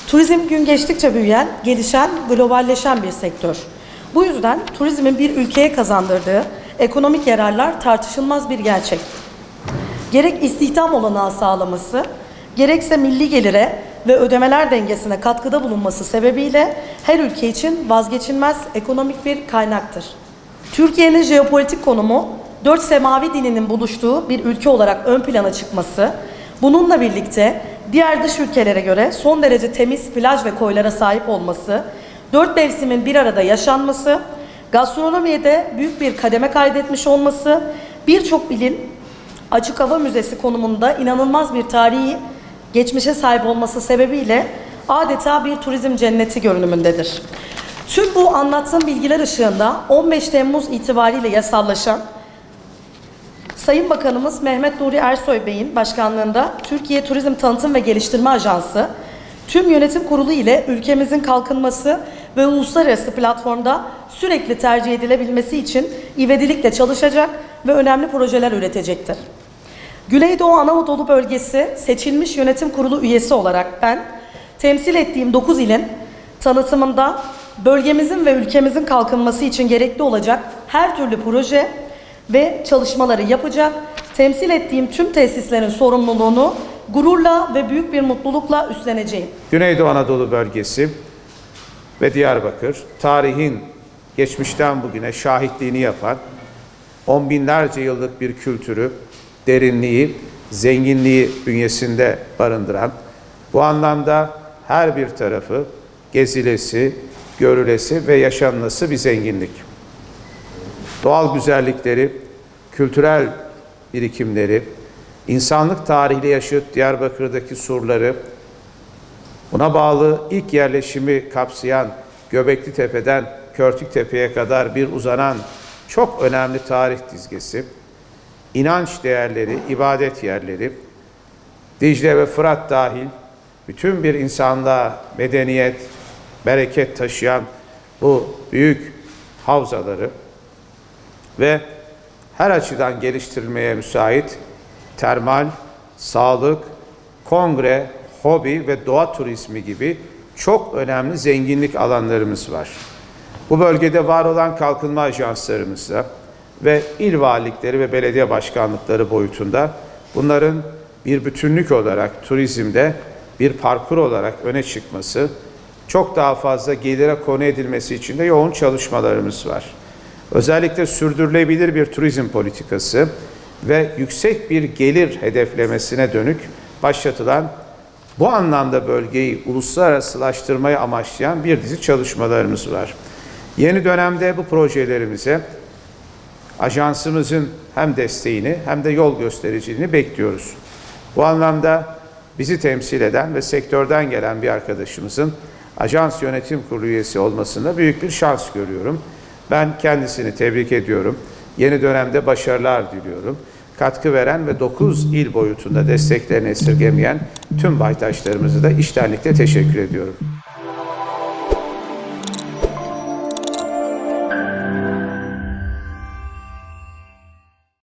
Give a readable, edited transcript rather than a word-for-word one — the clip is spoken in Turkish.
Turizm gün geçtikçe büyüyen, gelişen, globalleşen bir sektör. Bu yüzden turizmin bir ülkeye kazandırdığı ekonomik yararlar tartışılmaz bir gerçek. Gerek istihdam olanağı sağlaması, gerekse milli gelire ve ödemeler dengesine katkıda bulunması sebebiyle her ülke için vazgeçilmez ekonomik bir kaynaktır. Türkiye'nin jeopolitik konumu, 4 semavi dininin buluştuğu bir ülke olarak ön plana çıkması, bununla birlikte diğer dış ülkelere göre son derece temiz plaj ve koylara sahip olması, 4 mevsimin bir arada yaşanması, gastronomiye de büyük bir kademe kaydetmiş olması, birçok ilin açık hava müzesi konumunda inanılmaz bir tarihi geçmişe sahip olması sebebiyle adeta bir turizm cenneti görünümündedir. Tüm bu anlattığım bilgiler ışığında 15 Temmuz itibariyle yasallaşan Sayın Bakanımız Mehmet Nuri Ersoy Bey'in başkanlığında Türkiye Turizm Tanıtım ve Geliştirme Ajansı, tüm yönetim kurulu ile ülkemizin kalkınması ve uluslararası platformda sürekli tercih edilebilmesi için ivedilikle çalışacak ve önemli projeler üretecektir. Güneydoğu Anadolu bölgesi seçilmiş yönetim kurulu üyesi olarak ben, temsil ettiğim 9 ilin tanıtımında bölgemizin ve ülkemizin kalkınması için gerekli olacak her türlü proje ve çalışmaları yapacak, temsil ettiğim tüm tesislerin sorumluluğunu gururla ve büyük bir mutlulukla üstleneceğim. Güneydoğu Anadolu bölgesi ve Diyarbakır, tarihin geçmişten bugüne şahitliğini yapan, on binlerce yıllık bir kültürü, derinliği, zenginliği bünyesinde barındıran, bu anlamda her bir tarafı gezilesi, görülesi ve yaşanması bir zenginlik. Doğal güzellikleri, kültürel birikimleri, insanlık tarihiyle yaşıt Diyarbakır'daki surları, buna bağlı ilk yerleşimi kapsayan Göbekli Tepe'den Körtüktepe'ye kadar bir uzanan çok önemli tarih dizgesi, inanç değerleri, ibadet yerleri, Dicle ve Fırat dahil bütün bir insanlığa medeniyet, bereket taşıyan bu büyük havzaları ve her açıdan geliştirilmeye müsait termal, sağlık, kongre, hobi ve doğa turizmi gibi çok önemli zenginlik alanlarımız var. Bu bölgede var olan kalkınma ajanslarımızda ve il valilikleri ve belediye başkanlıkları boyutunda bunların bir bütünlük olarak turizmde bir parkur olarak öne çıkması, çok daha fazla gelire konu edilmesi için de yoğun çalışmalarımız var. Özellikle sürdürülebilir bir turizm politikası ve yüksek bir gelir hedeflemesine dönük başlatılan bu anlamda bölgeyi uluslararasılaştırmayı amaçlayan bir dizi çalışmalarımız var. Yeni dönemde bu projelerimize ajansımızın hem desteğini hem de yol göstericiliğini bekliyoruz. Bu anlamda bizi temsil eden ve sektörden gelen bir arkadaşımızın ajans yönetim kurulu üyesi olmasında büyük bir şans görüyorum. Ben kendisini tebrik ediyorum. Yeni dönemde başarılar diliyorum. Katkı veren ve 9 il boyutunda desteklerini esirgemeyen tüm baytaşlarımızı da içtenlikle teşekkür ediyorum.